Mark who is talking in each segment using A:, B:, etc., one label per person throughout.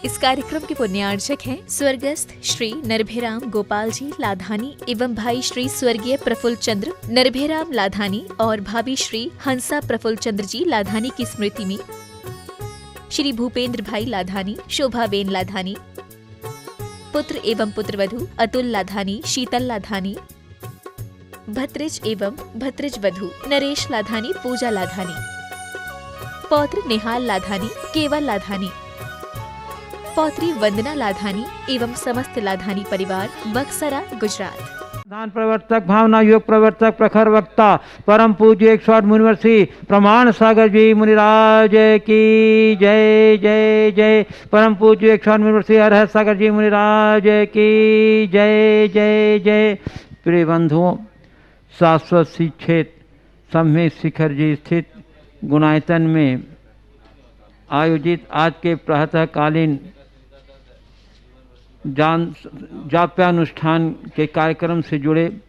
A: इस कार्यक्रम के पुण्यार्चक हैं स्वर्गस्थ श्री नरभेराम गोपाल जी लाधानी एवं भाई श्री स्वर्गीय प्रफुल्ल चंद्र नरभेराम लाधानी और भाभी श्री हंसा प्रफुल्ल चंद्र जी लाधानी की स्मृति में श्री भूपेंद्र भाई लाधानी, शोभाबेन लाधानी, पुत्र एवं पुत्रवधू अतुल लाधानी, शीतल लाधानी, भत्रिज एवं भत्रिज वधू नरेश लाधानी, पूजा लाधानी, पौत्र निहाल लाधानी, केवल लाधानी, पौत्री वंदना लाधानी एवं समस्त लाधानी परिवार, बक्सरा, गुजरात।
B: दान प्रवर्तक, भावना योग प्रवर्तक, प्रखर वक्ता, परम पूज्य 108 मुनिवर्षी प्रमाण सागर जी मुनिराज की जय जय जय। परम पूज्य 108 मुनिवर्षी अरहत सागर जी मुनिराज की जय जय जय। प्रिय बंधुओं, शाश्वत श्री क्षेत्र सम्मेद शिखर जी स्थित गुणायतन में आयोजित आज के प्रातःकालीन जाप्यानुष्ठान के कार्यक्रम से जुड़े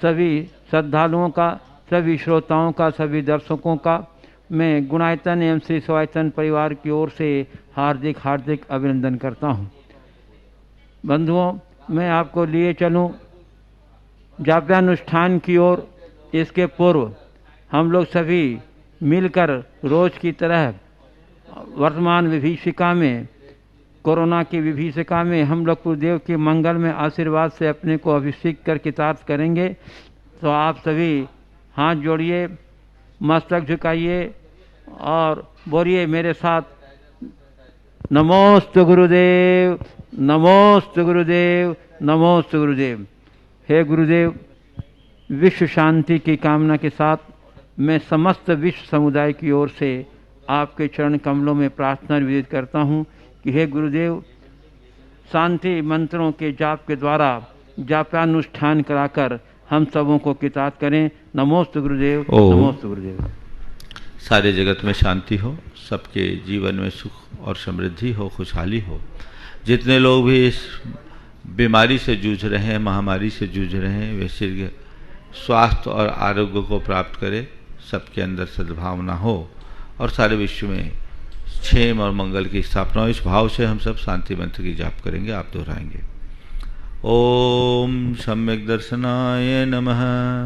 B: सभी श्रद्धालुओं का, सभी श्रोताओं का, सभी दर्शकों का मैं गुणायतन एवं श्री स्वायतन परिवार की ओर से हार्दिक हार्दिक अभिनंदन करता हूं। बंधुओं, मैं आपको लिए चलूं जाप्यानुष्ठान की ओर। इसके पूर्व हम लोग सभी मिलकर रोज की तरह वर्तमान विभीषिका में, कोरोना की विभीषिका में हम लोग गुरुदेव के मंगल में आशीर्वाद से अपने को अभिषेक कर कृतार्थ करेंगे। तो आप सभी हाथ जोड़िए, मस्तक झुकाइए और बोलिए मेरे साथ, नमोस्तु गुरुदेव, नमोस्तु गुरुदेव, नमोस्तु गुरुदेव। हे गुरुदेव, विश्व शांति की कामना के साथ मैं समस्त विश्व समुदाय की ओर से आपके चरण कमलों में प्रार्थना निवेदित करता हूँ कि हे गुरुदेव, शांति मंत्रों के जाप के द्वारा जापानुष्ठान कराकर हम सबों को कृतार्थ करें। नमोस्तु गुरुदेव, नमोस्तु गुरुदेव।
C: सारे जगत में शांति हो, सबके जीवन में सुख और समृद्धि हो, खुशहाली हो। जितने लोग भी इस बीमारी से जूझ रहे हैं, महामारी से जूझ रहे हैं, वे शीघ्र स्वास्थ्य और आरोग्य को प्राप्त करें, सबके अंदर सद्भावना हो और सारे विश्व में क्षेम और मंगल की स्थापना हो। इस भाव से हम सब शांति मंत्र की जाप करेंगे, आप दोहराएंगे। ओम सम्यक दर्शनाय नमः।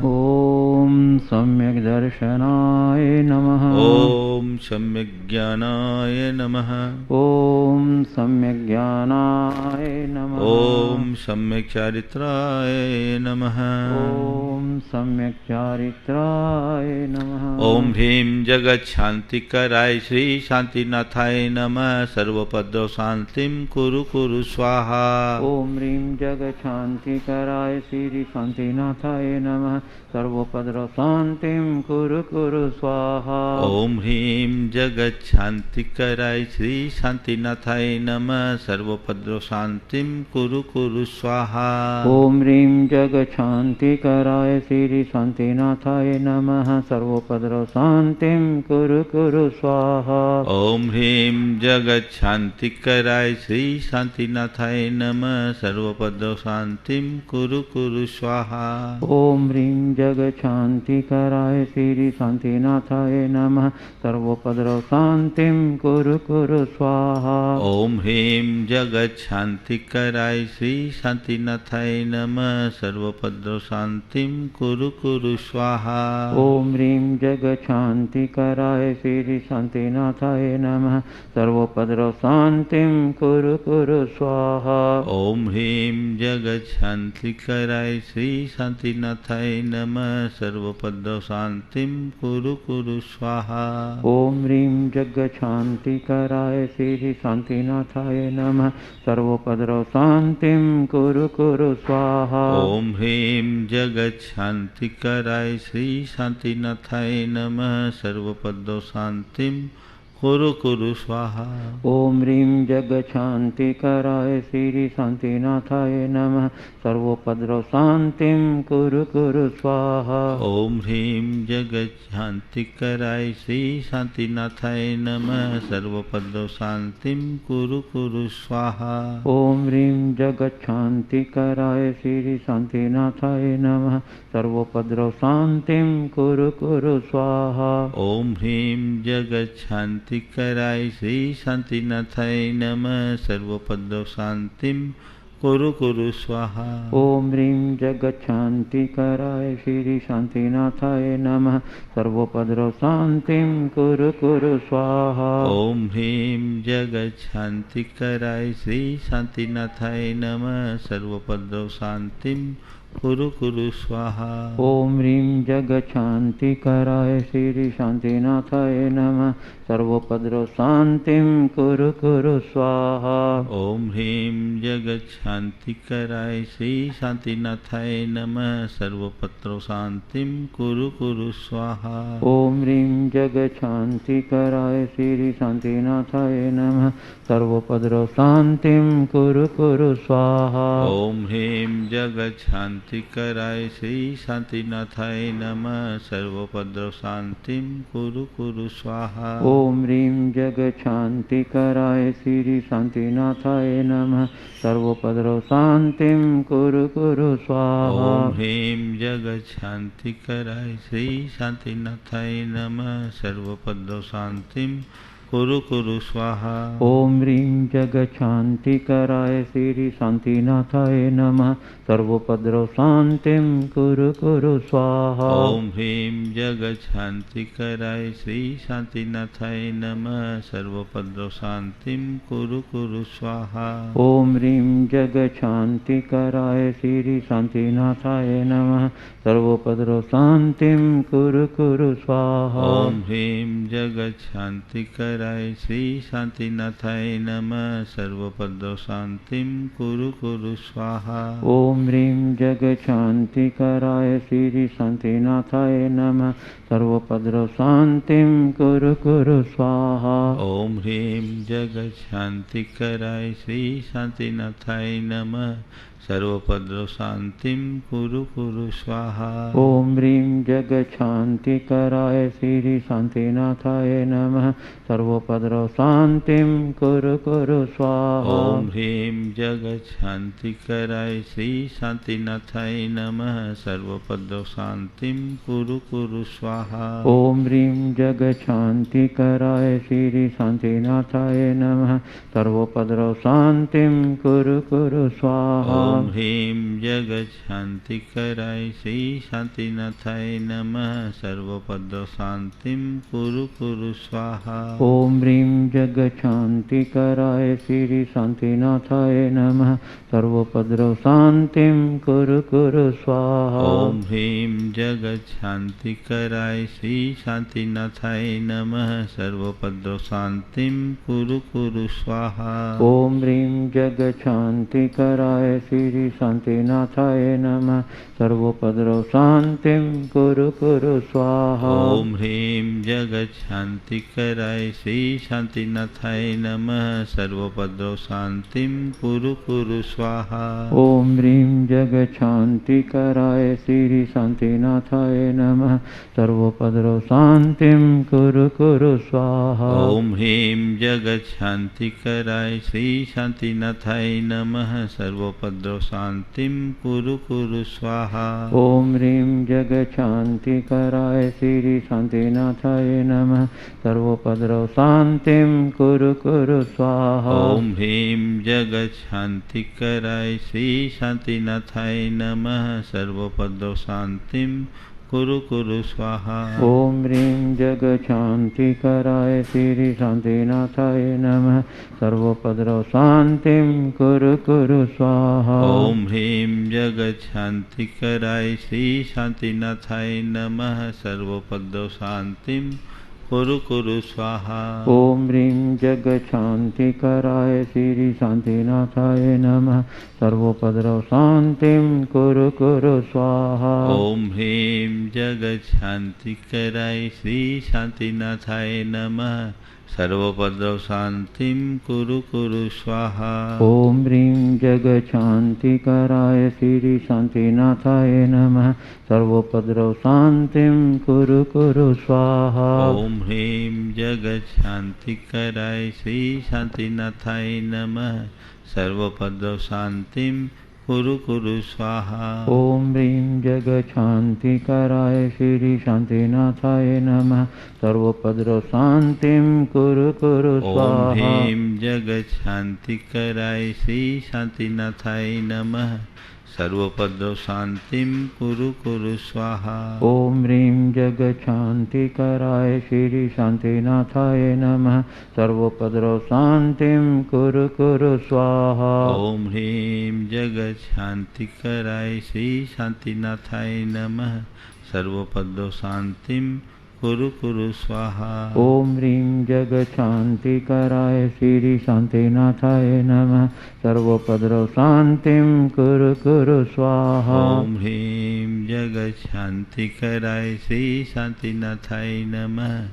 B: ओम सम्यक दर्शनाय नमः।
C: ओम सम्यक ज्ञानाय नमः।
B: ओम सम्यक ज्ञानाय नमः।
C: ओम सम्यक चारित्राय नमः।
B: ओम सम्यक चारित्राय नमः।
C: ओम ह्रीं जगत शांतिकराय श्री शांतिनाथाय नमः। सर्वपद्रव शांतिं कुरु कुरु स्वाहा।
B: ओम ह्रीं जगत शांति कराय श्री शांतिनाथाय नमः। सर्वोपद्रव शांतिं कुरु कुरु स्वाहा।
C: ओम ह्रीं जगत शांति कराय श्री शांतिनाथाय नमः। सर्वोपद्रव शांतिं कुरु कुरु स्वाहा।
B: ओम ह्रीं जगत शांति कराय श्री शांतिनाथाय नमः। सर्वोपद्रव शांतिं कुरु कुरु स्वाहा।
C: ओम ह्रीं जगत शांति कराय श्री शांतिनाथाय नमः। सर्वोपद्रव शांतिं कुरु कुरु स्वाहा।
B: ओम ह्रीं जगत शांति कराय श्री शांतिनाथाय नमः। सर्वोपद्रव शांतिं कुरु कुरु स्वाहा।
C: ओम ह्रीं जगत शांति कराय श्री शांतिनाथाय नमः। सर्वोपद्रव शांतिं कुरु कुरु स्वाहा।
B: ओम ह्रीं जगत शांति कराय श्री शांतिनाथाय नमः। सर्वोपद्रव शांतिं कुरु कुरु स्वाहा।
C: ओम ह्रीं जगत शांति कराय श्री शांतिनाथाय नमः। सर्वोपद्रव शांतिं कुरु कुरु स्वाहा।
B: ओम ह्रीं जगत शांति कराय श्री शांतिनाथाय नमः। सर्वोपद्रव शांतिं कुरु कुरु स्वाहा।
C: ओम ह्रीं जगत शांति कराय श्री शांतिनाथाय नमः। सर्वोपद्रव शांतिं कुरु कुरु स्वाहा।
B: ओम ह्रीं जगत शांति कराय श्री शांतिनाथाय नमः। सर्वोपद्रव शांतिं कुरु कुरु स्वाहा।
C: ओम ह्रीं जगत शांति कराय श्री शांतिनाथाय नमः। सर्वोपद्रव शांतिं कुरु कुरु स्वाहा।
B: ओम ह्रीं जगत शांति कराय श्री शांतिनाथाय नमः। सर्वोपद्रव शांतिं कुरु कुरु स्वाहा।
C: ओम ह्रीं जगत शांति कराय श्री शांतिनाथाय नमः सर्वोपद्रव शांतिं कुरु कुरु स्वाहा।
B: ओम ह्रीं जगत शांति कराय श्री शांतिनाथाय नमः सर्वोपद्रव शांतिं कुरु कुरु स्वाहा।
C: ओम ह्रीं जगत शांति कराय श्री शांतिनाथाय नमः सर्वोपद्रव शांतिं कुरु कुरु स्वाहा।
B: ओम ह्रीं जगत शांति कराय श्री शांतिनाथाय नमः सर्वोपद्रव शांतिं कुरु कुरु स्वाहा।
C: ओम ह्रीं जगत शांति कराय श्री शांतिनाथाय नमः सर्वोपद्रव शांतिं कुरु कुरु स्वाहा।
B: ओम ह्रीं जगत शांति कराय श्री शांतिनाथाय नमः सर्वोपद्रव शांतिं कुरु कुरु स्वाहा।
C: ओम ह्रीं जगत शांति कराय श्री शांतिनाथाय नमः सर्वोपद्रव शांतिं कुरु कुरु स्वाहा।
B: ओम ह्रीं जगत शांति कराय श्री शांतिनाथाय नमः सर्वोपद्रव शांतिं कुरु कुरु स्वाहा।
C: ओम ह्रीं जगत शांति कराय श्री शांतिनाथाय नमः सर्वोपद्रव शांतिं कुरु कुरु स्वाहा।
B: ओम ह्रीं जगत शांति कराय श्री शांतिनाथाय नमः सर्वोपद्रव शांतिं कुरु कुरु स्वाहा।
C: ओम ह्रीं जगत शांति कराय श्री शांतिनाथाय नमः सर्वोपद्रव शांतिं कुरु कुरु स्वाहा।
B: ओम ह्रीं जगत शांति कराय श्री शांतिनाथाय नमः सर्वोपद्रव शांतिं कुरु कुरु स्वाहा।
C: ओम ह्रीं जगत शांति कराय श्री शांतिनाथाय नमः सर्वोपद्रव शांतिं कुरु कुरु स्वाहा।
B: ओम ह्रीं जगत शांति कराय श्री शांतिनाथाय नमः सर्वोपद्रव शांतिं कुरु कुरु स्वाहा।
C: ओम ह्रीं जगत शांति कराय श्री शांतिनाथाय नमः सर्वोपद्रव शांतिं कुरु कुरु स्वाहा।
B: ओम ह्रीं जगत शांति कराय श्री शांतिनाथाय नमः सर्वोपद्रव शांतिं कुरु कुरु स्वाहा।
C: ओम ह्रीं जगत शांति कराय श्री शांतिनाथाय नमः सर्वोपद्रव शांतिं कुरु कुरु स्वाहा।
B: ओम ह्रीं जगत शांति कराय श्री शांतिनाथाय नमः सर्वोपद्रव शांतिं कुरु कुरु स्वाहा।
C: ओम ह्रीं जगत शांति कराय श्री शांतिनाथाय नमः सर्वोपद्रव शांतिं कुरु कुरु स्वाहा।
B: ओम ह्रीं जगत शांति कराय श्री शांतिनाथाय नमः सर्वोपद्रव शांतिं कुरु कुरु स्वाहा।
C: ओम ह्रीं जगत शांति कराय श्री शांतिनाथाय नमः सर्वोपद्रव शांतिं कुरु कुरु स्वाहा।
B: ओम ह्रीं जगत शांति कराय श्री शांतिनाथाय नमः सर्वोपद्रव शांतिं कुरु कुरु स्वाहा।
C: ओम ह्रीं जगत शांति कराय श्री शांतिनाथाय नमः सर्वोपद्रव शांतिं कुरु कुरु स्वाहा।
B: ओम ह्रीं जगत शांति कराय श्री शांतिनाथाय नमः सर्वोपद्रव शांतिं कुरु कुरु स्वाहा।
C: ओम ह्रीं जगत शांति कराय श्री शांतिनाथाय नमः सर्वोपद्रव शांतिं कुरु कुरु स्वाहा।
B: ओम ह्रीं जगत शांति कराय श्री शांतिनाथाय नमः सर्वोपद्रव शांतिं कुरु कुरु स्वाहा।
C: ओम ह्रीं जगत शांति कराय श्री शांतिनाथाय नमः सर्वोपद्रव शांतिं कुरु कुरु स्वाहा।
B: ओम ह्रीं जगत शांति कराय श्री शांतिनाथाय नमः सर्वोपद्रव शांतिं कुरु कुरु स्वाहा।
C: ओम ह्रीं जगत शांति कराय श्री शांतिनाथाय नमः सर्वोपद्रव शांतिं कुरु कुरु स्वाहा।
B: ओम ह्रीं जगत शांति कराय श्री शांतिनाथाय नमः सर्वोपद्रव शांतिं कुरु कुरु स्वाहा।
C: ओम ह्रीं जगत शांति कराय श्री शांतिनाथाय नमः सर्वोपद्रव शांतिं कुरु कुरु स्वाहा।
B: ओम ह्रीं जगत शांति कराय श्री शांतिनाथाय नमः सर्वोपद्रव शांतिं कुरु कुरु स्वाहा।
C: ओम ह्रीं जगत शांति कराय श्री शांतिनाथाय नमः सर्वोपद्रव शांतिं कुरु कुरु स्वाहा।
B: ओम ह्रीं जगशान्तिकराय श्री शान्तिनाथाय नमः। सर्वोपद्रव शान्तिं कुरु कुरु
C: ओम
B: स्वाहा।
C: ह्रीं जगत शांति कराय श्री शांतिनाथाय नमः। सर्वोपद्रव शांतिं कुरु कुरु स्वाहा।
B: ओम ह्रीं जगशान्तिकराय श्री शान्तिनाथाय नमः। सर्वोपद्रव शान्तिं कुरु कुरु स्वाहा।
C: ओम ह्रीं जगत शांति कराय श्री शांतिनाथाय नमः। सर्वोपद्रव शांतिं कुरु कुरु स्वाहा।
B: ओम ह्रीं जगशान्तिकराय श्री शान्तिनाथाय नमः। सर्वोपद्रव शान्तिं कुरु कुरु स्वाहा।
C: ओम ह्रीं जगत शांति कराय श्री शांतिनाथाय नमः।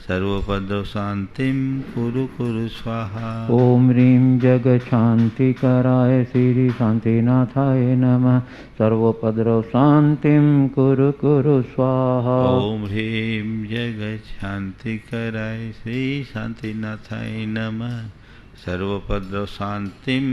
C: सर्वोपद्रव शांतिं कुरु कुरु स्वाहा।
B: ओम ह्रीं जगशान्तिकराय श्री शान्तिनाथाय नमः। सर्वोपद्रव शान्तिं कुरु कुरु स्वाहा।
C: ओम ह्रीं जगत शांति कराय श्री शांतिनाथाय नमः। सर्वोपद्रव शांतिं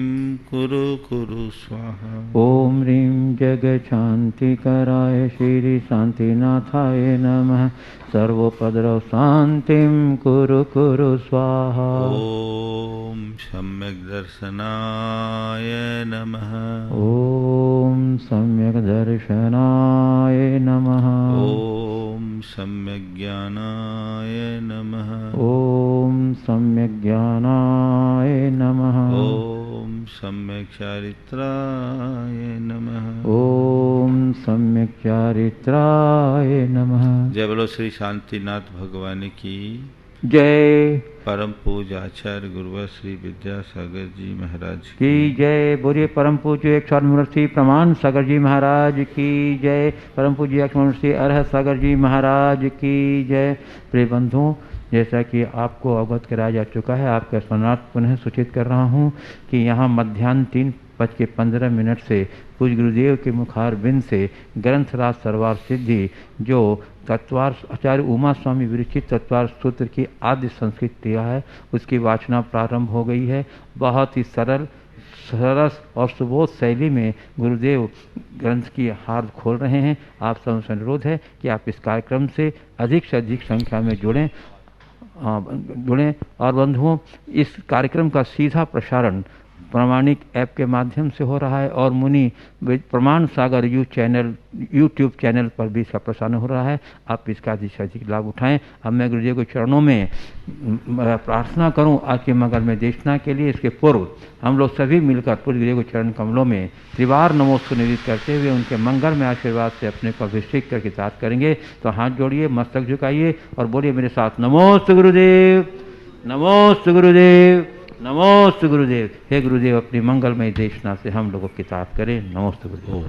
C: कुरु कुरु स्वाहा।
B: ओम ह्रीं जगशान्तिकराय श्री शान्तिनाथाय नमः। सर्वोपद्रव शान्तिं कुरु कुरु स्वाहा।
C: ओम सम्यक् दर्शनाय नमः।
B: ओम सम्यक् दर्शनाय नमः।
C: ओम सम्यक् ज्ञानाय नमः।
B: ओम सम्यक् ज्ञानाय नमः।
C: ओम सम्यक् चारित्राय नमः।
B: ओम सम्यक् चारित्राय नमः।
C: जय बोलो श्री शांतिनाथ भगवान की
B: जय।
C: परम पूज्य आचार्य गुरुवर श्री विद्यासागर जी महाराज
B: की जय। बोलिए परम पूज्य एक श्री प्रमाण सागर जी महाराज की जय। परम पूज्य एक श्री अरहत सागर जी महाराज की जय। प्रिय बंधुओं, जैसा कि आपको अवगत कराया जा चुका है, आपके स्मरणार्थ पुनः सूचित कर रहा हूँ कि यहाँ मध्याह्न 3:15 से पूज्य गुरुदेव के मुखार बिंद से ग्रंथराज सरवार सिद्धि जो तत्वार आचार्य उमा स्वामी विरचित तत्वार सूत्र की आदि संस्कृत क्रिया है, उसकी वाचना प्रारंभ हो गई है। बहुत ही सरल सरस और सुबोध शैली में गुरुदेव ग्रंथ की हार खोल रहे हैं। आप सबसे अनुरोध है कि आप इस कार्यक्रम से अधिक संख्या में जुड़ें और बंधुओं, इस कार्यक्रम का सीधा प्रसारण प्रामाणिक ऐप के माध्यम से हो रहा है और मुनि प्रमाण सागर यूट्यूब चैनल पर भी इसका प्रसारण हो रहा है। आप इसका अधिक से अधिक लाभ उठाएं। अब मैं गुरुदेव के चरणों में प्रार्थना करूं आज के मंगल में देशना के लिए। इसके पूर्व हम लोग सभी मिलकर पूज्य गुरुदेव के चरण कमलों में त्रिवार नमोस्तु निवेदित करते हुए उनके मंगल में आशीर्वाद से अपने को अभिषेक करके साथ करेंगे। तो हाथ जोड़िए, मस्तक झुकाइए और बोलिए मेरे साथ, नमोस्तु गुरुदेव, नमोस्तु गुरुदेव, नमोस्तु गुरुदेव। हे गुरुदेव, अपनी मंगलमय देशना से हम लोगों की तात करें। नमोस्तु गुरुदेव।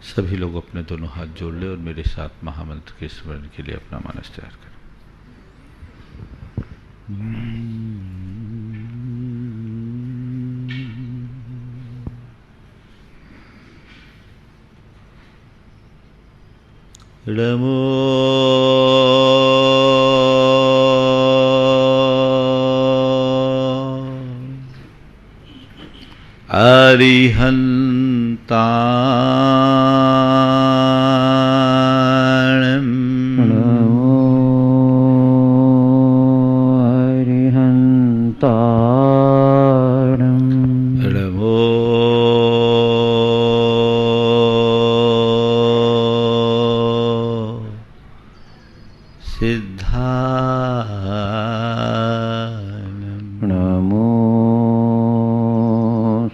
C: सभी लोग अपने दोनों हाथ जोड़ ले और मेरे साथ महामंत्र के स्मरण के लिए अपना मानस तैयार करें। नमो अरिहन्ताणम्।
B: नमो अरिहन्ताणम्।
C: नमो सिद्धानम्।
B: नमो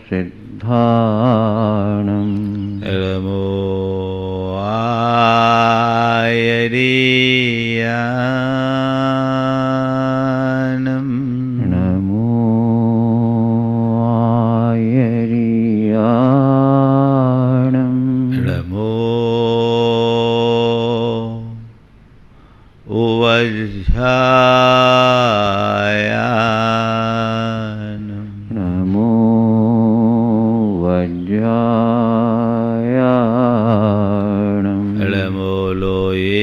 B: सिद्धानम्।
C: नमो आयरियानम्।
B: नमो आयरियानम्।
C: नमो वज्रायानम्।
B: नमो वज्रायानम्।
C: नमो लोये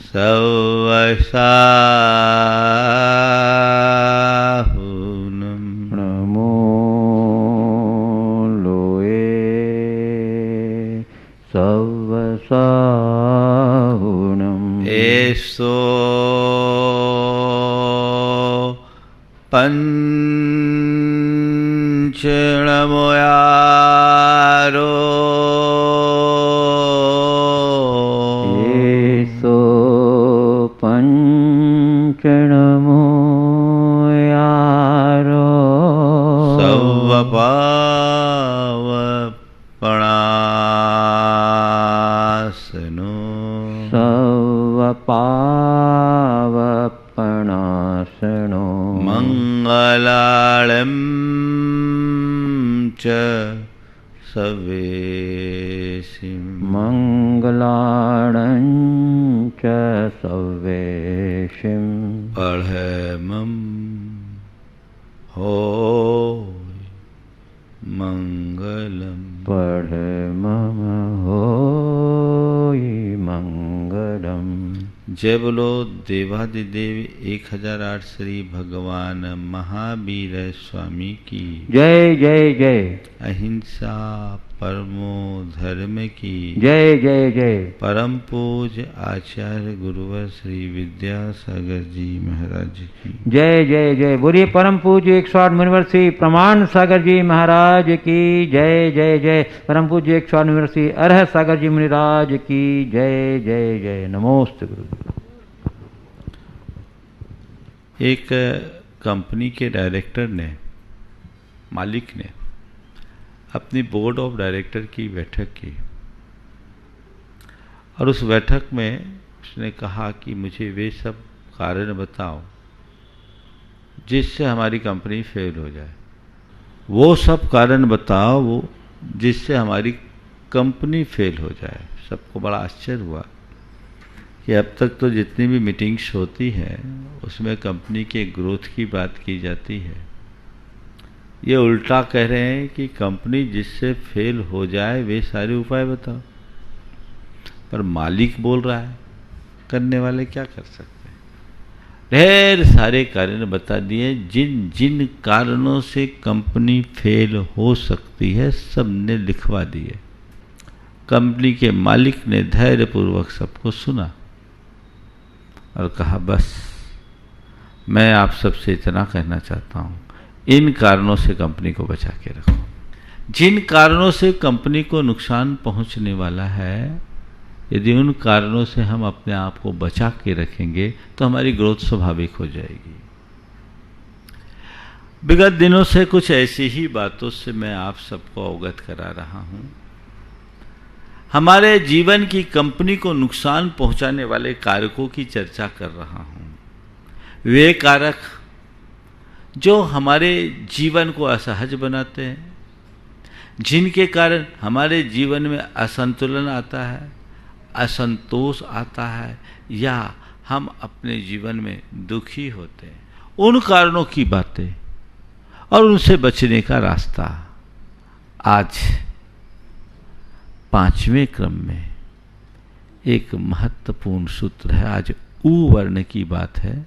C: सवसा सो पंचणमोयारो
B: सो पंचणमोयारो
C: सवपावपणासनो
B: सवपावपणासनो
C: मंगलाळं च सवेशिं
B: मंगलाळं च सवेशिं
C: पढ़मं हो मंगलम
B: पढ़मं होयि मंगलम्।
C: जय बोलो देवादिदेव 1008 श्री भगवान महावीर स्वामी की
B: जय जय जय।
C: अहिंसा परमो धर्म की
B: जय जय जय।
C: परम पूज्य आचार्य गुरुवर श्री विद्यासागर जी महाराज की
B: जय जय जय। बोलिए परम पूज्य 108 मुनिवर श्री प्रमाण सागर जी महाराज की जय जय जय। परम पूज्य 108 मुनिवर श्री अरह सागर जी मुनिराज की जय जय जय। नमोस्तु गुरु।
C: एक कंपनी के डायरेक्टर ने, मालिक ने अपनी बोर्ड ऑफ डायरेक्टर की बैठक की और उस बैठक में उसने कहा कि मुझे वे सब कारण बताओ जिससे हमारी कंपनी फेल हो जाए। वो सब कारण बताओ वो जिससे हमारी कंपनी फेल हो जाए। सबको बड़ा आश्चर्य हुआ कि अब तक तो जितनी भी मीटिंग्स होती हैं उसमें कंपनी के ग्रोथ की बात की जाती है। ये उल्टा कह रहे हैं कि कंपनी जिससे फेल हो जाए वे सारे उपाय बताओ। पर मालिक बोल रहा है, करने वाले क्या कर सकते हैं। ढेर सारे कारण बता दिए, जिन जिन कारणों से कंपनी फेल हो सकती है सब ने लिखवा दिए। कंपनी के मालिक ने धैर्यपूर्वक सबको सुना और कहा बस मैं आप सबसे इतना कहना चाहता हूँ, इन कारणों से कंपनी को बचा के रखो। जिन कारणों से कंपनी को नुकसान पहुंचने वाला है, यदि उन कारणों से हम अपने आप को बचा के रखेंगे तो हमारी ग्रोथ स्वाभाविक हो जाएगी। विगत दिनों से कुछ ऐसी ही बातों से मैं आप सबको अवगत करा रहा हूं। हमारे जीवन की कंपनी को नुकसान पहुंचाने वाले कारकों की चर्चा कर रहा हूं। वे कारक जो हमारे जीवन को असहज बनाते हैं, जिनके कारण हमारे जीवन में असंतुलन आता है, असंतोष आता है या हम अपने जीवन में दुखी होते हैं, उन कारणों की बातें और उनसे बचने का रास्ता आज 5वें क्रम में एक महत्वपूर्ण सूत्र है। आज ऊ वर्ण की बात है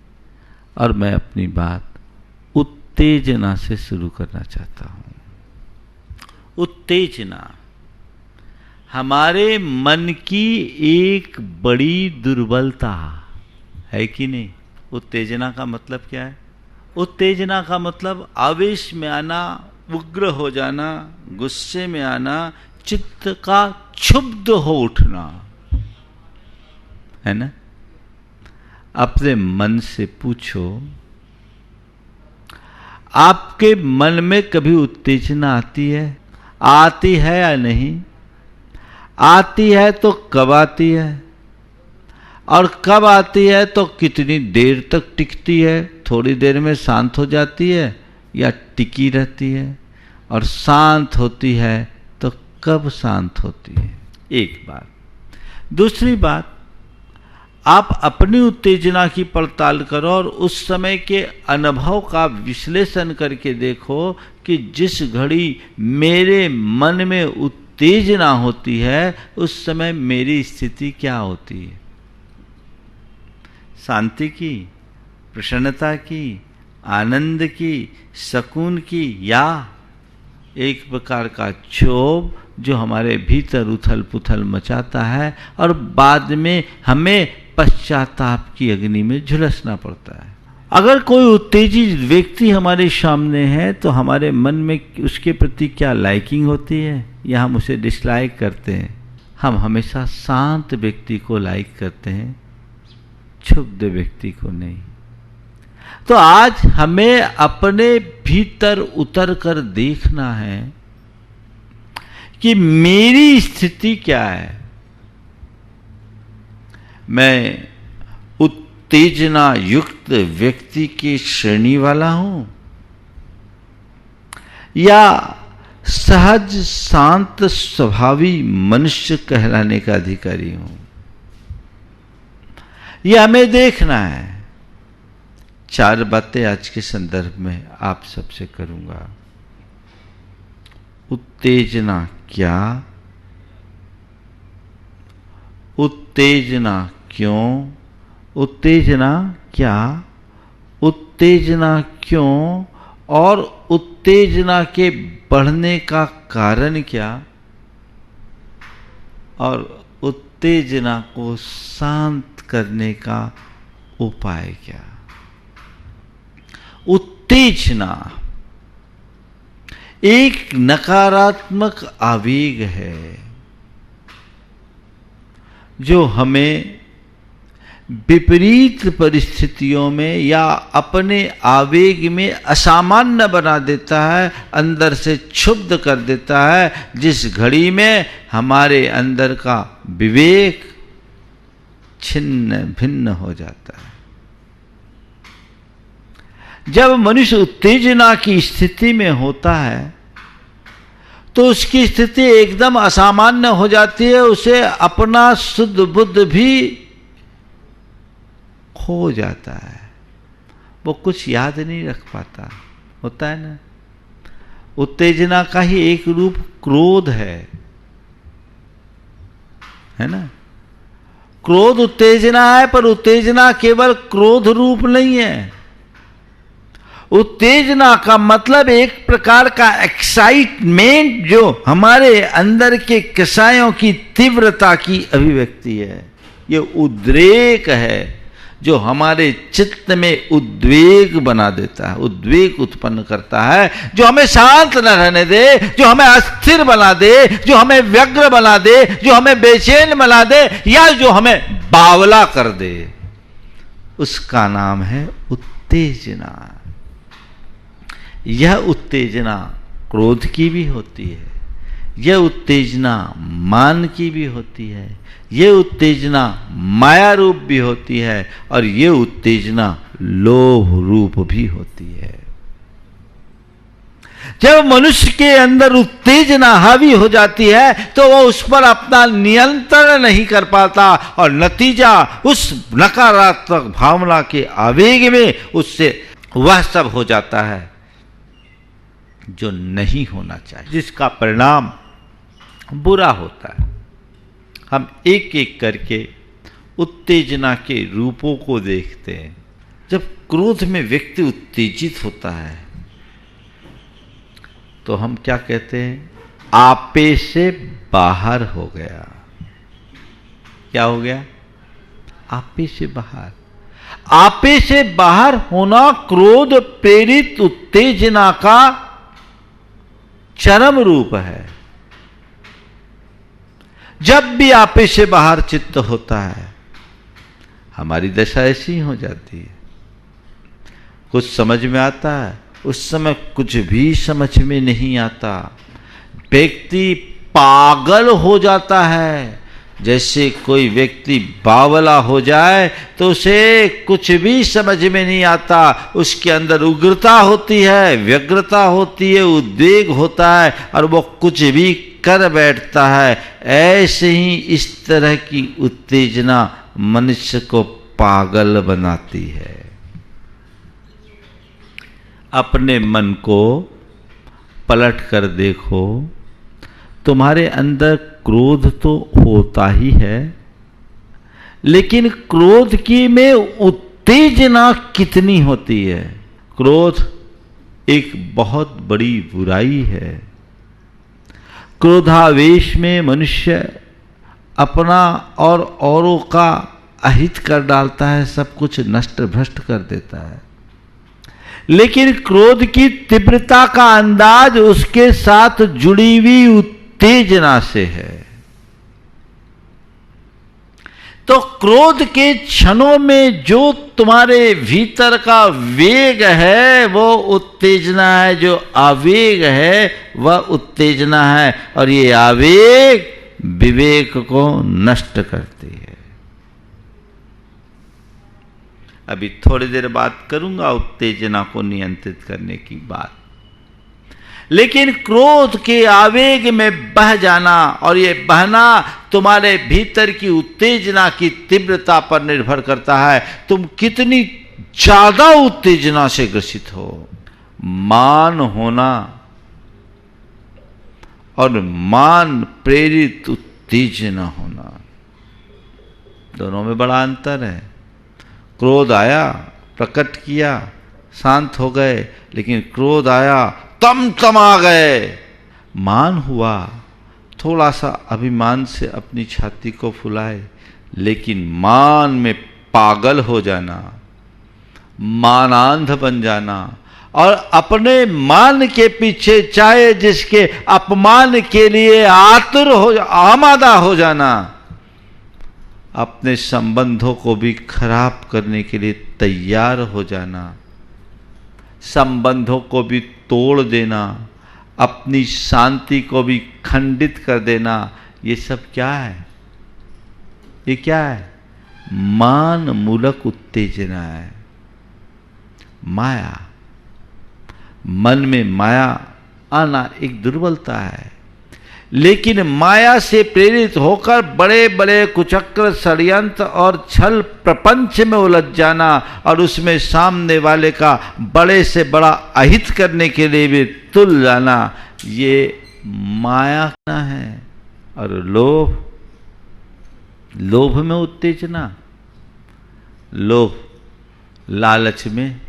C: और मैं अपनी बात उत्तेजना से शुरू करना चाहता हूं। उत्तेजना हमारे मन की एक बड़ी दुर्बलता है कि नहीं। उत्तेजना का मतलब क्या है? उत्तेजना का मतलब आवेश में आना, उग्र हो जाना, गुस्से में आना, चित्त का क्षुब्ध हो उठना, है ना। अपने मन से पूछो, आपके मन में कभी उत्तेजना आती है? आती है या नहीं? आती है तो कब आती है और कब आती है तो कितनी देर तक टिकती है? थोड़ी देर में शांत हो जाती है या टिकी रहती है? और शांत होती है तो कब शांत होती है? एक बात। दूसरी बात, आप अपनी उत्तेजना की पड़ताल करो और उस समय के अनुभव का विश्लेषण करके देखो कि जिस घड़ी मेरे मन में उत्तेजना होती है उस समय मेरी स्थिति क्या होती है? शांति की, प्रसन्नता की, आनंद की, सुकून की, या एक प्रकार का क्षोभ जो हमारे भीतर उथल पुथल मचाता है और बाद में हमें पश्चाताप की अग्नि में झुलसना पड़ता है। अगर कोई उत्तेजित व्यक्ति हमारे सामने है तो हमारे मन में उसके प्रति क्या लाइकिंग होती है या हम उसे डिसलाइक करते हैं? हम हमेशा शांत व्यक्ति को लाइक करते हैं, क्षुब्ध व्यक्ति को नहीं। तो आज हमें अपने भीतर उतर कर देखना है कि मेरी स्थिति क्या है। मैं उत्तेजना युक्त व्यक्ति की श्रेणी वाला हूं या सहज शांत स्वभावी मनुष्य कहलाने का अधिकारी हूं? यह हमें देखना है। 4 बातें आज के संदर्भ में आप सबसे करूंगा। उत्तेजना क्या, उत्तेजना क्यों, उत्तेजना क्या, उत्तेजना क्यों और उत्तेजना के बढ़ने का कारण क्या और उत्तेजना को शांत करने का उपाय क्या। उत्तेजना एक नकारात्मक आवेग है जो हमें विपरीत परिस्थितियों में या अपने आवेग में असामान्य बना देता है, अंदर से क्षुब्ध कर देता है, जिस घड़ी में हमारे अंदर का विवेक छिन्न भिन्न हो जाता है। जब मनुष्य उत्तेजना की स्थिति में होता है तो उसकी स्थिति एकदम असामान्य हो जाती है, उसे अपना शुद्ध बुद्ध भी खो जाता है, वो कुछ याद नहीं रख पाता। होता है ना, उत्तेजना का ही एक रूप क्रोध है ना। क्रोध उत्तेजना है, पर उत्तेजना केवल क्रोध रूप नहीं है। उत्तेजना का मतलब एक प्रकार का एक्साइटमेंट जो हमारे अंदर के कषायों की तीव्रता की अभिव्यक्ति है। ये उद्रेक है जो हमारे चित्त में उद्वेग बना देता है, उद्वेग उत्पन्न करता है, जो हमें शांत न रहने दे, जो हमें अस्थिर बना दे, जो हमें व्यग्र बना दे, जो हमें बेचैन बना दे या जो हमें बावला कर दे। उसका नाम है उत्तेजना। यह उत्तेजना क्रोध की भी होती है, यह उत्तेजना मान की भी होती है, यह उत्तेजना माया रूप भी होती है और यह उत्तेजना लोभ रूप भी होती है। जब मनुष्य के अंदर उत्तेजना हावी हो जाती है तो वह उस पर अपना नियंत्रण नहीं कर पाता और नतीजा उस नकारात्मक भावना के आवेग में उससे वह सब हो जाता है जो नहीं होना चाहिए, जिसका परिणाम बुरा होता है। हम एक एक करके उत्तेजना के रूपों को देखते हैं। जब क्रोध में व्यक्ति उत्तेजित होता है तो हम क्या कहते हैं? आपे से बाहर हो गया। क्या हो गया? आपे से बाहर। आपे से बाहर होना क्रोध प्रेरित उत्तेजना का चरम रूप है। जब भी आपे से बाहर चित्त होता है हमारी दशा ऐसी हो जाती है। कुछ समझ में आता है, उस समय कुछ भी समझ में नहीं आता। व्यक्ति पागल हो जाता है। जैसे कोई व्यक्ति बावला हो जाए तो उसे कुछ भी समझ में नहीं आता। उसके अंदर उग्रता होती है, व्यग्रता होती है, उद्वेग होता है और वो कुछ भी कर बैठता है। ऐसे ही इस तरह की उत्तेजना मनुष्य को पागल बनाती है। अपने मन को पलट कर देखो, तुम्हारे अंदर क्रोध तो होता ही है, लेकिन क्रोध की में उत्तेजना कितनी होती है। क्रोध एक बहुत बड़ी बुराई है। क्रोधावेश में मनुष्य अपना और औरों का अहित कर डालता है, सब कुछ नष्ट भ्रष्ट कर देता है। लेकिन क्रोध की तीव्रता का अंदाज उसके साथ जुड़ी हुई उत्तेजना से है। तो क्रोध के क्षणों में जो तुम्हारे भीतर का वेग है वो उत्तेजना है, जो आवेग है वह उत्तेजना है, और ये आवेग विवेक को नष्ट करती है। अभी थोड़ी देर बात करूंगा उत्तेजना को नियंत्रित करने की बात। लेकिन क्रोध के आवेग में बह जाना, और ये बहना तुम्हारे भीतर की उत्तेजना की तीव्रता पर निर्भर करता है, तुम कितनी ज्यादा उत्तेजना से ग्रसित हो। मान होना और मान प्रेरित उत्तेजना होना, दोनों में बड़ा अंतर है। क्रोध आया, प्रकट किया, शांत हो गए, लेकिन क्रोध आया, तमा गए। मान हुआ, थोड़ा सा अभिमान से अपनी छाती को फुलाए, लेकिन मान में पागल हो जाना, मानांध बन जाना, और अपने मान के पीछे चाहे जिसके अपमान के लिए आतुर हो, आमादा हो जाना, अपने संबंधों को भी खराब करने के लिए तैयार हो जाना, संबंधों को भी तोड़ देना, अपनी शांति को भी खंडित कर देना, ये सब क्या है? ये क्या है? मान मूलक उत्तेजना है, माया। मन में माया आना एक दुर्बलता है, लेकिन माया से प्रेरित होकर बड़े बड़े कुचक्र, षड्यंत्र और छल प्रपंच में उलझ जाना, और उसमें सामने वाले का बड़े से बड़ा अहित करने के लिए भी तुल जाना, ये माया है। और लोभ, लोभ में उत्तेजना, लोभ लालच में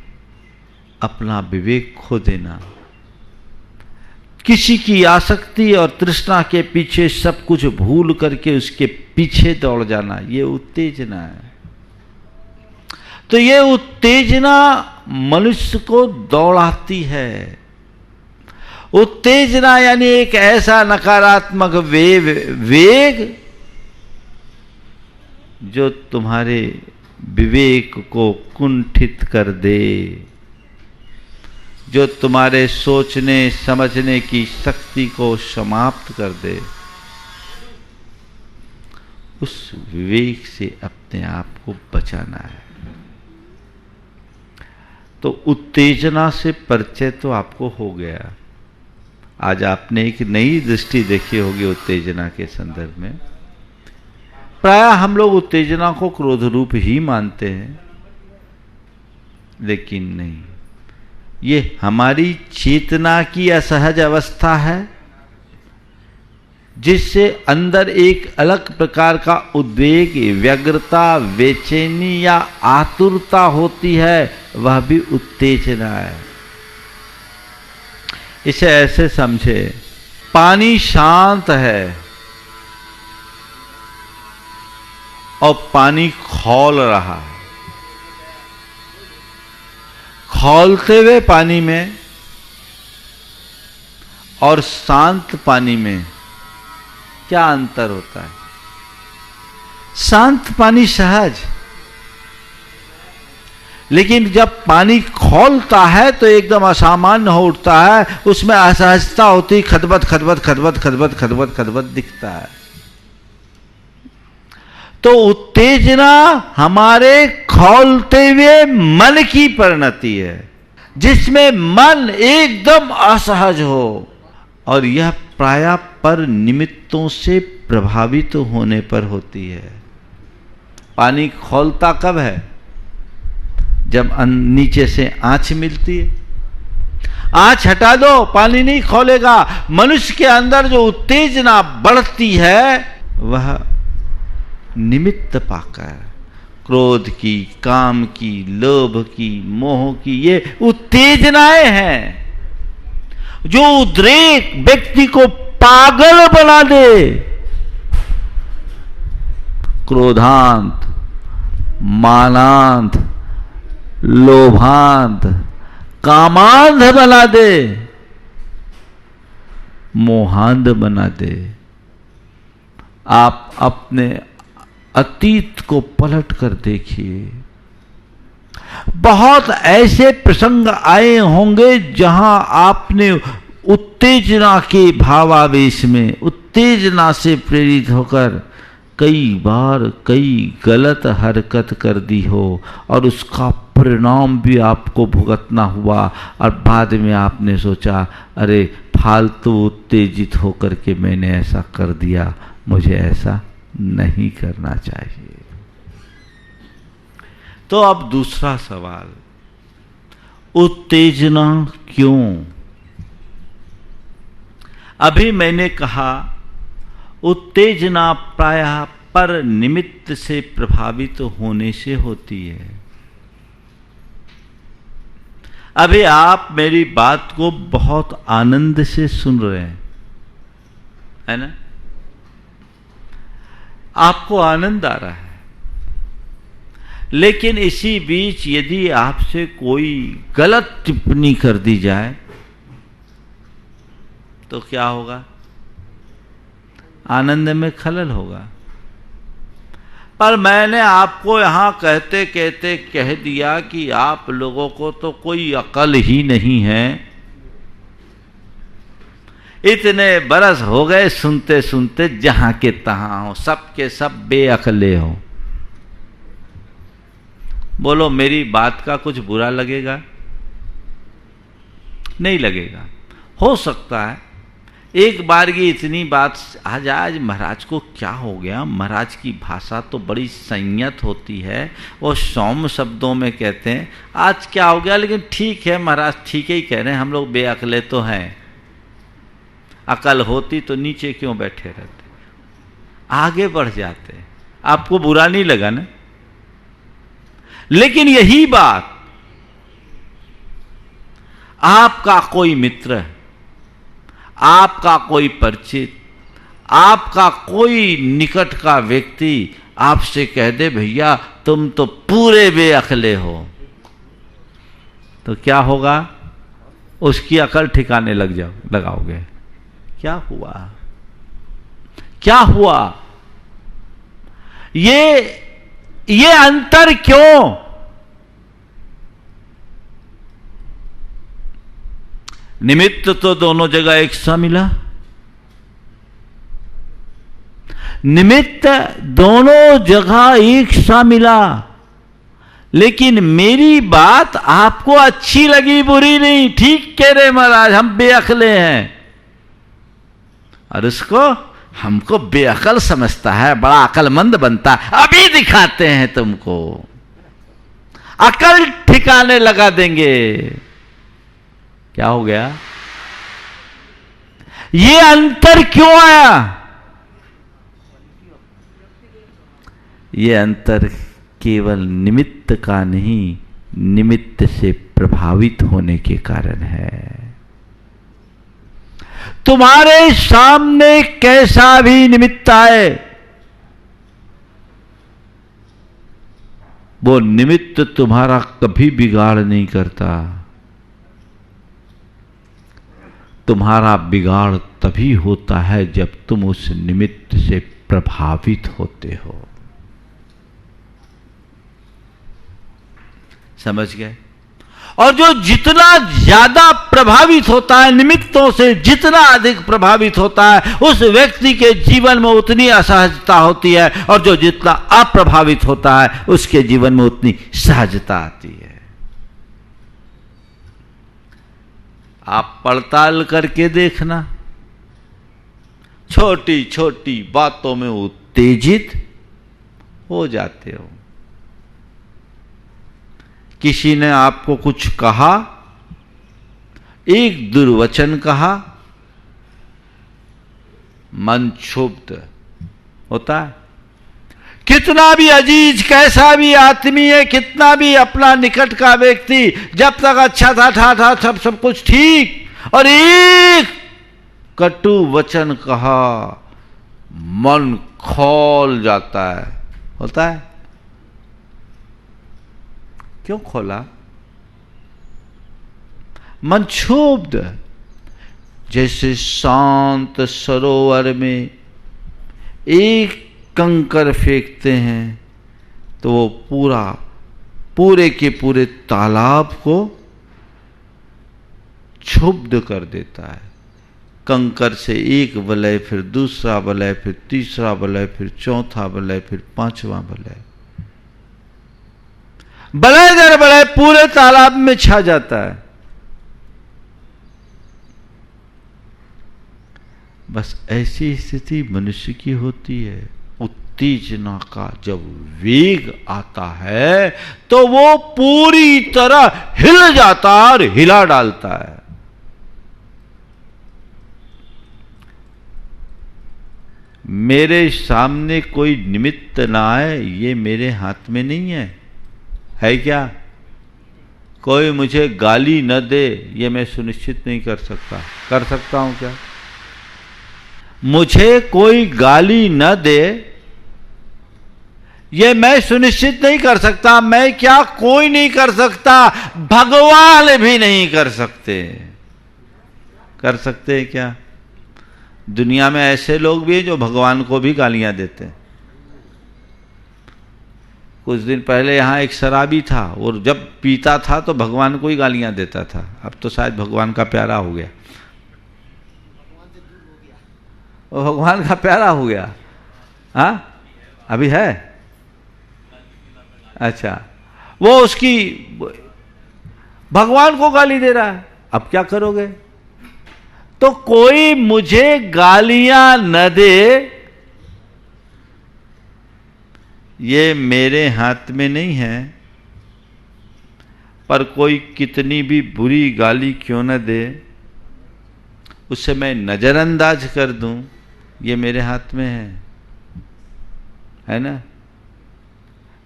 C: अपना विवेक खो देना, किसी की आसक्ति और तृष्णा के पीछे सब कुछ भूल करके उसके पीछे दौड़ जाना, ये उत्तेजना है। तो ये उत्तेजना मनुष्य को दौड़ाती है। उत्तेजना यानी एक ऐसा नकारात्मक वेग जो तुम्हारे विवेक को कुंठित कर दे, जो तुम्हारे सोचने समझने की शक्ति को समाप्त कर दे। उस विवेक से अपने आप को बचाना है। तो उत्तेजना से परिचय तो आपको हो गया। आज आपने एक नई दृष्टि देखी होगी उत्तेजना के संदर्भ में। प्रायः हम लोग उत्तेजना को क्रोध रूप ही मानते हैं, लेकिन नहीं, ये हमारी चेतना की असहज अवस्था है, जिससे अंदर एक अलग प्रकार का उद्वेग, व्यग्रता, बेचैनी या आतुरता होती है, वह भी उत्तेजना है। इसे ऐसे समझे, पानी शांत है और पानी खौल रहा है। खौलते हुए पानी में और शांत पानी में क्या अंतर होता है? शांत पानी सहज, लेकिन जब पानी खौलता है तो एकदम असामान्य हो उठता है, उसमें असहजता होती, खदबद खदबद खदबद खदबद खदबद खदबद दिखता है। तो उत्तेजना हमारे खौलते हुए मन की परिणति है, जिसमें मन एकदम असहज हो, और यह प्रायः पर निमित्तों से प्रभावित होने पर होती है। पानी खौलता कब है? जब नीचे से आंच मिलती है। आंच हटा दो, पानी नहीं खौलेगा। मनुष्य के अंदर जो उत्तेजना बढ़ती है वह निमित्त पाकर, क्रोध की, काम की, लोभ की, मोह की, ये उत्तेजनाएं हैं जो उद्रेक व्यक्ति को पागल बना दे। क्रोधांत, मानांध, लोभांध, कामांध बना दे, मोहांध बना दे। आप अपने अतीत को पलट कर देखिए, बहुत ऐसे प्रसंग आए होंगे जहां आपने उत्तेजना के भावावेश में, उत्तेजना से प्रेरित होकर कई बार कई गलत हरकत कर दी हो और उसका परिणाम भी आपको भुगतना हुआ और बाद में आपने सोचा अरे फालतू उत्तेजित होकर के मैंने ऐसा कर दिया, मुझे ऐसा नहीं करना चाहिए। तो अब दूसरा सवाल, उत्तेजना क्यों? अभी मैंने कहा उत्तेजना प्रायः पर निमित्त से प्रभावित होने से होती है। अभी आप मेरी बात को बहुत आनंद से सुन रहे हैं, है ना? आपको आनंद आ रहा है, लेकिन इसी बीच यदि आपसे कोई गलत टिप्पणी कर दी जाए तो क्या होगा? आनंद में खलल होगा। पर मैंने आपको यहां कहते कहते कह दिया कि आप लोगों को तो कोई अकल ही नहीं है। इतने बरस हो गए सुनते सुनते, जहां के तहां हो, सबके सब बेअकले हो। बोलो मेरी बात का कुछ बुरा लगेगा? नहीं लगेगा। हो सकता है एक बार की इतनी बात, आज महाराज को क्या हो गया, महाराज की भाषा तो बड़ी संयत होती है, वो सौम्य शब्दों में कहते हैं आज क्या हो गया, लेकिन ठीक है महाराज, ठीक ही कह रहे हैं, हम लोग बेअकले तो हैं, अकल होती तो नीचे क्यों बैठे रहते, आगे बढ़ जाते। आपको बुरा नहीं लगा ना? लेकिन यही बात आपका कोई मित्र, आपका कोई परिचित, आपका कोई निकट का व्यक्ति आपसे कह दे भैया तुम तो पूरे बेअकले हो, तो क्या होगा? उसकी अकल ठिकाने लगाओगे। क्या हुआ? क्या हुआ? ये अंतर क्यों? निमित्त तो दोनों जगह एक सा मिला, निमित्त दोनों जगह एक सा मिला, लेकिन मेरी बात आपको अच्छी लगी, बुरी नहीं। ठीक कह रहे महाराज, हम बेअकले हैं, और उसको हमको बेअकल समझता है, बड़ा अकलमंद बनता है। अभी दिखाते हैं तुमको, अकल ठिकाने लगा देंगे। क्या हो गया? ये अंतर क्यों आया? ये अंतर केवल निमित्त का नहीं, निमित्त से प्रभावित होने के कारण है। तुम्हारे सामने कैसा भी निमित्त आए, वो निमित्त तुम्हारा कभी बिगाड़ नहीं करता। तुम्हारा बिगाड़ तभी होता है जब तुम उस निमित्त से प्रभावित होते हो। समझ गए? और जो जितना ज्यादा प्रभावित होता है निमित्तों से, जितना अधिक प्रभावित होता है, उस व्यक्ति के जीवन में उतनी असहजता होती है, और जो जितना अप्रभावित होता है उसके जीवन में उतनी सहजता आती है। आप पड़ताल करके देखना, छोटी छोटी बातों में उत्तेजित हो जाते हो। किसी ने आपको कुछ कहा, एक दुर्वचन कहा, मन क्षुब्ध होता है। कितना भी अजीज, कैसा भी आत्मीय, कितना भी अपना निकट का व्यक्ति, जब तक अच्छा था सब कुछ ठीक, और एक कटु वचन कहा, मन खौल जाता है। होता है? क्यों खोला? मन क्षुब्ध, जैसे शांत सरोवर में एक कंकर फेंकते हैं तो वो पूरे के पूरे तालाब को क्षुब्ध कर देता है। कंकर से एक वलय, फिर दूसरा वलय, फिर तीसरा वलय, फिर चौथा वलय, फिर पांचवा वलय, वलय दर वलय पूरे तालाब में छा जाता है। बस ऐसी स्थिति मनुष्य की होती है। उत्तेजना का जब वेग आता है तो वो पूरी तरह हिल जाता है और हिला डालता है। मेरे सामने कोई निमित्त ना आए, ये मेरे हाथ में नहीं है क्या? कोई मुझे गाली न दे, ये मैं सुनिश्चित नहीं कर सकता। कर सकता हूं क्या? मुझे कोई गाली न दे, ये मैं सुनिश्चित नहीं कर सकता। मैं क्या, कोई नहीं कर सकता, भगवान भी नहीं कर सकते। कर सकते हैं क्या? दुनिया में ऐसे लोग भी हैं जो भगवान को भी गालियां देते हैं। कुछ दिन पहले यहाँ एक शराबी था और जब पीता था तो भगवान को ही गालियां देता था। अब तो शायद भगवान का प्यारा हो गया, वो भगवान का प्यारा हो गया। हाँ, अभी है? अच्छा, वो उसकी भगवान को गाली दे रहा है। अब क्या करोगे? तो कोई मुझे गालियां न दे, ये मेरे हाथ में नहीं है। पर कोई कितनी भी बुरी गाली क्यों न दे, उसे मैं नजरअंदाज कर दूं, ये मेरे हाथ में है ना?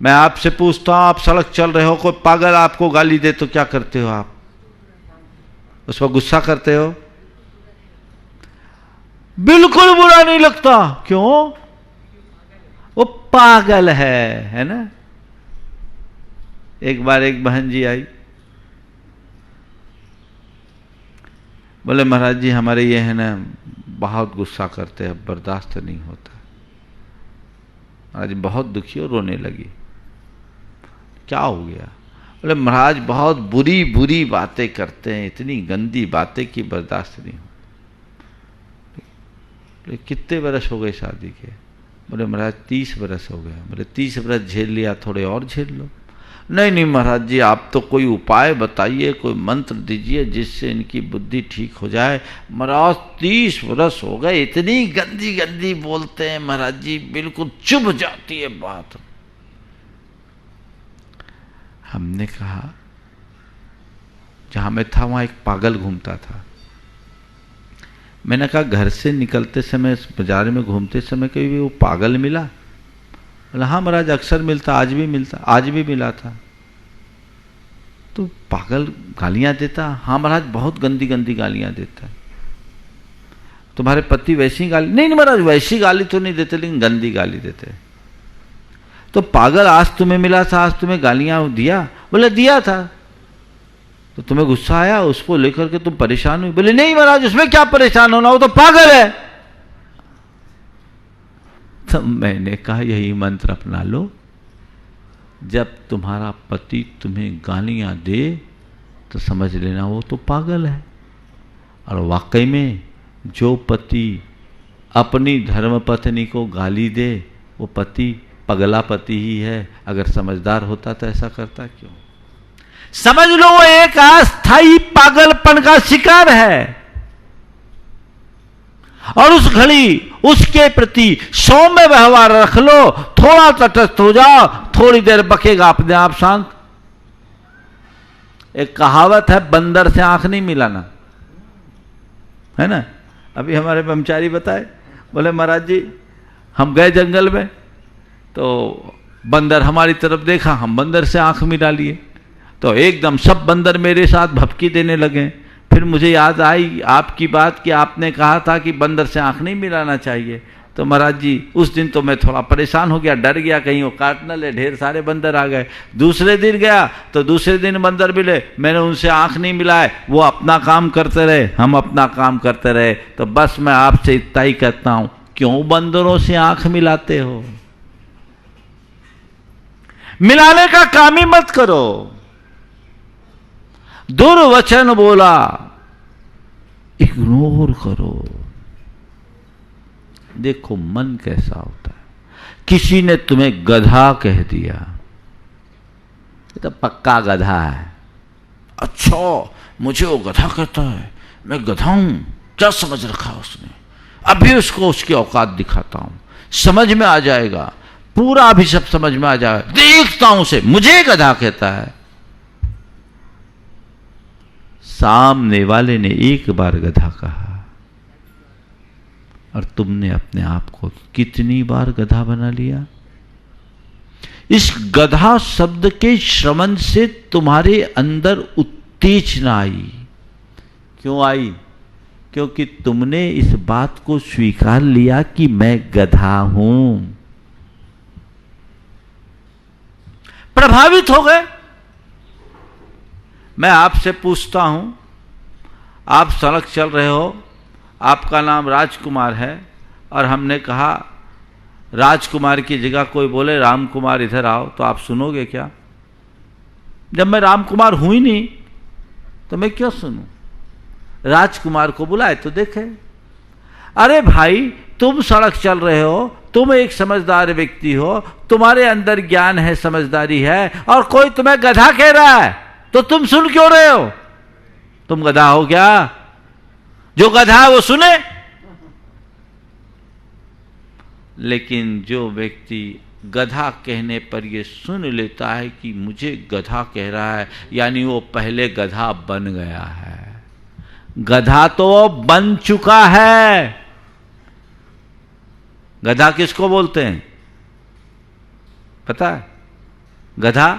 C: मैं आपसे पूछता हूं, आप सड़क चल रहे हो, कोई पागल आपको गाली दे तो क्या करते हो आप? उस पर गुस्सा करते हो? बिल्कुल बुरा नहीं लगता। क्यों? वो पागल है ना? एक बार एक बहन जी आई, बोले महाराज जी हमारे ये है ना बहुत गुस्सा करते हैं, बर्दाश्त नहीं होता। महाराज बहुत दुखी और रोने लगी। क्या हो गया? बोले महाराज बहुत बुरी बुरी बातें करते हैं, इतनी गंदी बातें कि बर्दाश्त नहीं हो। कितने बरस हो गए शादी के? बोले महाराज 30 बरस हो गए। बोले 30 बरस झेल लिया, थोड़े और झेल लो। नहीं महाराज जी आप तो कोई उपाय बताइए, कोई मंत्र दीजिए जिससे इनकी बुद्धि ठीक हो जाए। महाराज 30 बरस हो गए, इतनी गंदी गंदी बोलते हैं महाराज जी, बिल्कुल चुभ जाती है बात। हमने कहा, जहां मैं था वहां एक पागल घूमता था। मैंने कहा घर से निकलते समय, बाजार में घूमते समय कभी भी वो पागल मिला? बोला हाँ महाराज अक्सर मिलता, आज भी मिला था। तो पागल गालियां देता? हाँ महाराज बहुत गंदी गंदी गालियां देता है। तुम्हारे पति वैसी गाली? नहीं महाराज वैसी गाली तो नहीं देते, लेकिन गंदी गाली देते। तो पागल आज तुम्हें मिला था, आज तुम्हें गालियां दिया? बोले दिया था। तो तुम्हें गुस्सा आया, उसको लेकर के तुम परेशान हुई? बोले नहीं महाराज उसमें क्या परेशान होना, वो तो पागल है। तो मैंने कहा यही मंत्र अपना लो, जब तुम्हारा पति तुम्हें गालियां दे तो समझ लेना वो तो पागल है। और वाकई में जो पति अपनी धर्मपत्नी को गाली दे वो पति पगला पति ही है। अगर समझदार होता तो ऐसा करता क्यों? समझ लो वो एक अस्थाई पागलपन का शिकार है। और उस घड़ी उसके प्रति सौम्य व्यवहार रख लो, थोड़ा तटस्थ हो जाओ, थोड़ी देर बकेगा अपने आप शांत। एक कहावत है, बंदर से आंख नहीं मिलाना, है ना? अभी हमारे ब्रह्मचारी बताए, बोले महाराज जी हम गए जंगल में तो बंदर हमारी तरफ देखा, हम बंदर से आंख मिला लिए तो एकदम सब बंदर मेरे साथ भपकी देने लगे। फिर मुझे याद आई आपकी बात कि आपने कहा था कि बंदर से आंख नहीं मिलाना चाहिए। तो महाराज जी उस दिन तो मैं थोड़ा परेशान हो गया, डर गया कहीं वो काट न ले, ढेर सारे बंदर आ गए। दूसरे दिन गया तो दूसरे दिन बंदर मिले, मैंने उनसे आंख नहीं मिलाए, वो अपना काम करते रहे, हम अपना काम करते रहे। तो बस मैं आपसे इतना ही कहता हूं, क्यों बंदरों से आंख मिलाते हो? मिलाने का काम ही मत करो। दुर्वचन बोला, इग्नोर करो। देखो मन कैसा होता है। किसी ने तुम्हें गधा कह दिया, ये तो पक्का गधा है। अच्छा मुझे वो गधा कहता है, मैं गधा हूं, क्या समझ रखा उसने? अभी उसको उसकी औकात दिखाता हूं, समझ में आ जाएगा, पूरा अभी सब समझ में आ जाएगा। देखता हूं उसे, मुझे गधा कहता है। सामने वाले ने एक बार गधा कहा और तुमने अपने आप को कितनी बार गधा बना लिया। इस गधा शब्द के श्रवण से तुम्हारे अंदर उत्तेजना आई। क्यों आई? क्योंकि तुमने इस बात को स्वीकार लिया कि मैं गधा हूं। प्रभावित हो गए। मैं आपसे पूछता हूं, आप सड़क चल रहे हो, आपका नाम राजकुमार है और हमने कहा राजकुमार की जगह कोई बोले रामकुमार इधर आओ, तो आप सुनोगे क्या? जब मैं रामकुमार हूं ही नहीं तो मैं क्यों सुनूं? राजकुमार को बुलाए तो देखे। अरे भाई तुम सड़क चल रहे हो, तुम एक समझदार व्यक्ति हो, तुम्हारे अंदर ज्ञान है, समझदारी है, और कोई तुम्हें गधा कह रहा है तो तुम सुन क्यों रहे हो? तुम गधा हो क्या? जो गधा है वो सुने। लेकिन जो व्यक्ति गधा कहने पर ये सुन लेता है कि मुझे गधा कह रहा है, यानी वो पहले गधा बन गया है। गधा तो वो बन चुका है। गधा किसको बोलते हैं पता है? गधा,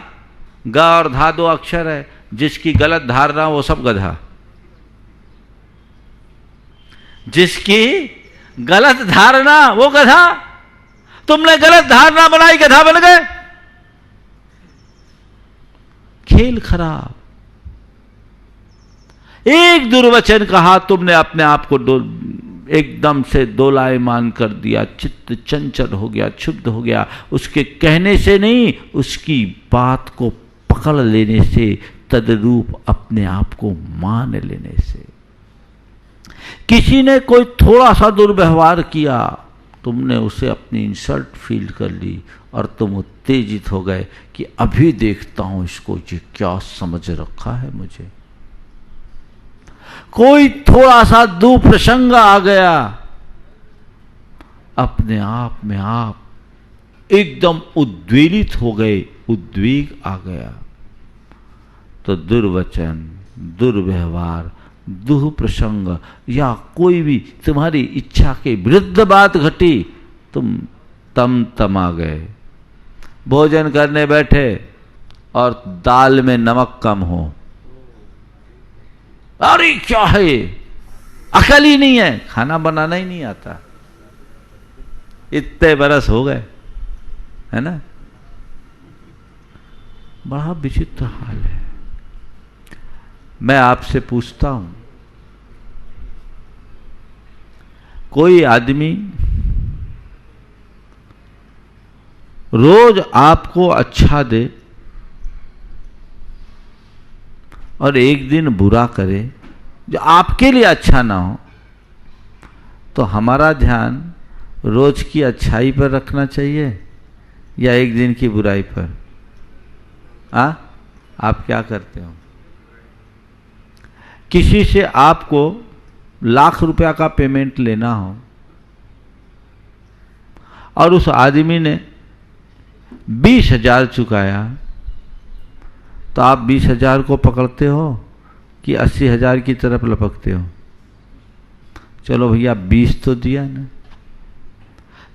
C: ग और धा दो अक्षर है, जिसकी गलत धारणा वो सब गधा। जिसकी गलत धारणा वो गधा। तुमने गलत धारणा बनाई, गधा बन गए। खेल खराब। एक दुर्वचन कहा तुमने, अपने आप को एकदम से दोलायमान कर दिया, चित्त चंचल हो गया, क्षुब्ध हो गया। उसके कहने से नहीं, उसकी बात को पकड़ लेने से, तदरूप अपने आप को मान लेने से। किसी ने कोई थोड़ा सा दुर्व्यवहार किया, तुमने उसे अपनी इंसल्ट फील कर ली और तुम उत्तेजित हो गए कि अभी देखता हूं इसको, ये क्या समझ रखा है मुझे। कोई थोड़ा सा दुप्रसंग आ गया, अपने आप में आप एकदम उद्वेलित हो गए, उद्वेग आ गया। तो दुर्वचन, दुर्व्यवहार, दुप्रसंग या कोई भी तुम्हारी इच्छा के विरुद्ध बात घटी, तुम तमा गए। भोजन करने बैठे और दाल में नमक कम हो, अरे क्या है, अकल ही नहीं है, खाना बनाना ही नहीं आता। इतने बरस हो गए, है ना। बड़ा विचित्र हाल है। मैं आपसे पूछता हूं, कोई आदमी रोज आपको अच्छा दे और एक दिन बुरा करे, जो आपके लिए अच्छा ना हो, तो हमारा ध्यान रोज की अच्छाई पर रखना चाहिए या एक दिन की बुराई पर? आप क्या करते हो? किसी से आपको लाख रुपया का पेमेंट लेना हो और उस आदमी ने 20,000 चुकाया, तो आप 20,000 को पकड़ते हो कि 80,000 की तरफ लपकते हो? चलो भैया 20 तो दिया ना।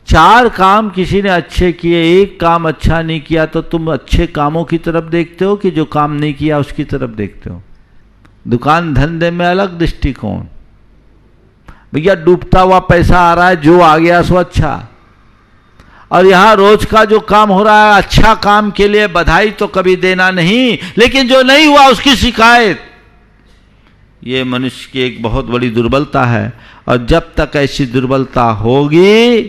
C: 4 काम किसी ने अच्छे किए, एक काम अच्छा नहीं किया, तो तुम अच्छे कामों की तरफ देखते हो कि जो काम नहीं किया उसकी तरफ देखते हो? दुकान धंधे में अलग दृष्टिकोण, भैया डूबता हुआ पैसा आ रहा है, जो आ गया सो अच्छा। और यहां रोज का जो काम हो रहा है, अच्छा काम के लिए बधाई तो कभी देना नहीं, लेकिन जो नहीं हुआ उसकी शिकायत, ये मनुष्य की एक बहुत बड़ी दुर्बलता है। और जब तक ऐसी दुर्बलता होगी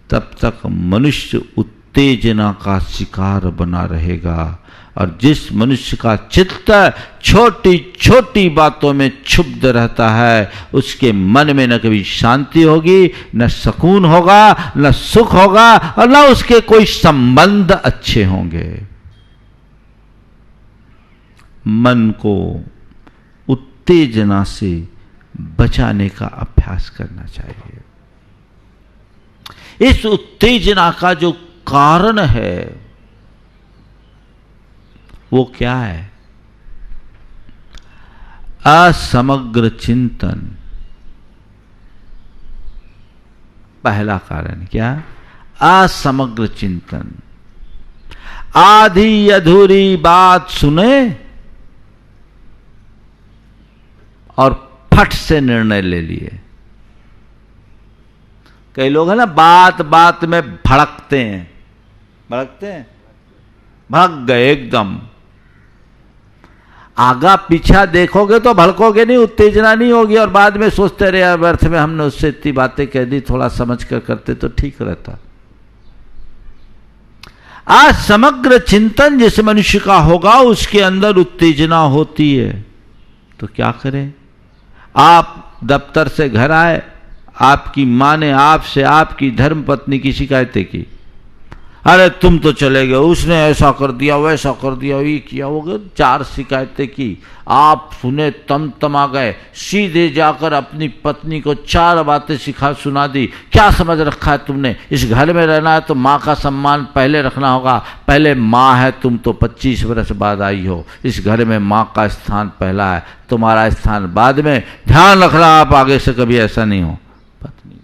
C: तब तक मनुष्य उत्तेजना का शिकार बना रहेगा। और जिस मनुष्य का चित्त छोटी छोटी बातों में क्षुब्ध रहता है, उसके मन में न कभी शांति होगी, न सुकून होगा, न सुख होगा, और न उसके कोई संबंध अच्छे होंगे। मन को उत्तेजना से बचाने का अभ्यास करना चाहिए। इस उत्तेजना का जो कारण है वो क्या है? असमग्र चिंतन। पहला कारण क्या? असमग्र चिंतन। आधी अधूरी बात सुने और फट से निर्णय ले लिए। कई लोग हैं ना, बात बात में भड़कते हैं, भड़क गए एकदम। आगा पीछा देखोगे तो भड़कोगे नहीं, उत्तेजना नहीं होगी, और बाद में सोचते रहे यार व्यर्थ में हमने उससे इतनी बातें कह दी, थोड़ा समझ कर करते तो ठीक रहता। आज समग्र चिंतन जिस मनुष्य का होगा उसके अंदर उत्तेजना होती है। तो क्या करें? आप दफ्तर से घर आए, आपकी मां ने आपसे आपकी धर्मपत्नी की शिकायतें की, अरे तुम तो चले गए, उसने ऐसा कर दिया, वैसा कर दिया, ये किया, वो गया। 4 शिकायतें की, आप सुने, तमा गए, सीधे जाकर अपनी पत्नी को 4 बातें सुना दी। क्या समझ रखा है तुमने? इस घर में रहना है तो माँ का सम्मान पहले रखना होगा। पहले माँ है, तुम तो 25 वर्ष बाद आई हो, इस घर में माँ का स्थान पहला है, तुम्हारा स्थान बाद में, ध्यान रखना आप आगे से कभी ऐसा नहीं हो। पत्नी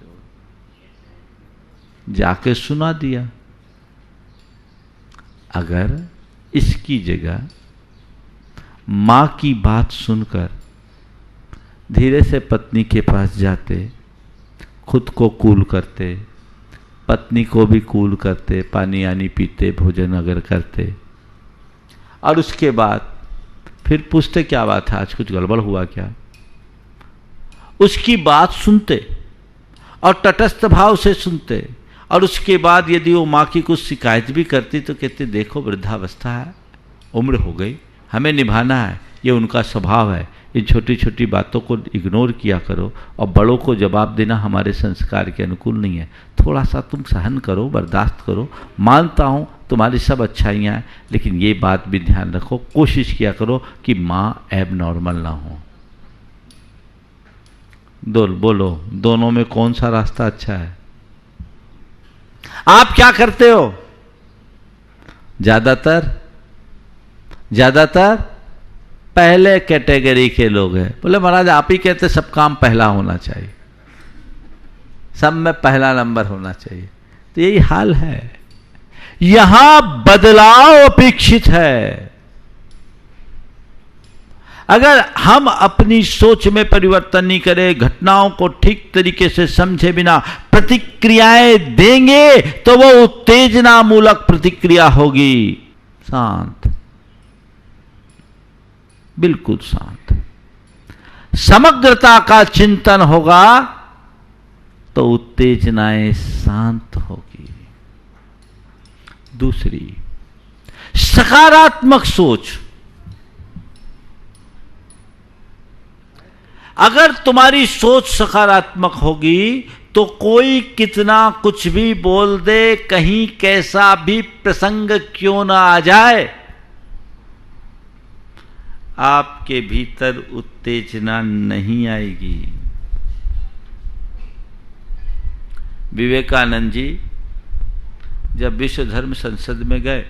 C: जाके सुना दिया। अगर इसकी जगह मां की बात सुनकर धीरे से पत्नी के पास जाते, खुद को कूल करते, पत्नी को भी कूल करते, पानी आनी पीते, भोजन अगर करते, और उसके बाद फिर पूछते क्या बात है, आज कुछ गड़बड़ हुआ क्या? उसकी बात सुनते और तटस्थ भाव से सुनते, और उसके बाद यदि वो माँ की कुछ शिकायत भी करती तो कहते देखो वृद्धावस्था है, उम्र हो गई, हमें निभाना है, ये उनका स्वभाव है, इन छोटी छोटी बातों को इग्नोर किया करो, और बड़ों को जवाब देना हमारे संस्कार के अनुकूल नहीं है, थोड़ा सा तुम सहन करो, बर्दाश्त करो, मानता हूँ तुम्हारी सब अच्छाइयाँ हैं, लेकिन ये बात भी ध्यान रखो, कोशिश किया करो कि माँ एब नॉर्मल ना हो। बोलो दोनों में कौन सा रास्ता अच्छा है? आप क्या करते हो? ज्यादातर पहले कैटेगरी के लोग हैं। बोले महाराज आप ही कहते सब काम पहला होना चाहिए, सब में पहला नंबर होना चाहिए। तो यही हाल है, यहां बदलाव अपेक्षित है। अगर हम अपनी सोच में परिवर्तन नहीं करें, घटनाओं को ठीक तरीके से समझे बिना प्रतिक्रियाएं देंगे तो वो उत्तेजना मूलक प्रतिक्रिया होगी। शांत, बिल्कुल शांत, समग्रता का चिंतन होगा तो उत्तेजनाएं शांत होगी। दूसरी, सकारात्मक सोच। अगर तुम्हारी सोच सकारात्मक होगी तो कोई कितना कुछ भी बोल दे, कहीं कैसा भी प्रसंग क्यों ना आ जाए, आपके भीतर उत्तेजना नहीं आएगी। विवेकानंद जी जब विश्व धर्म संसद में गए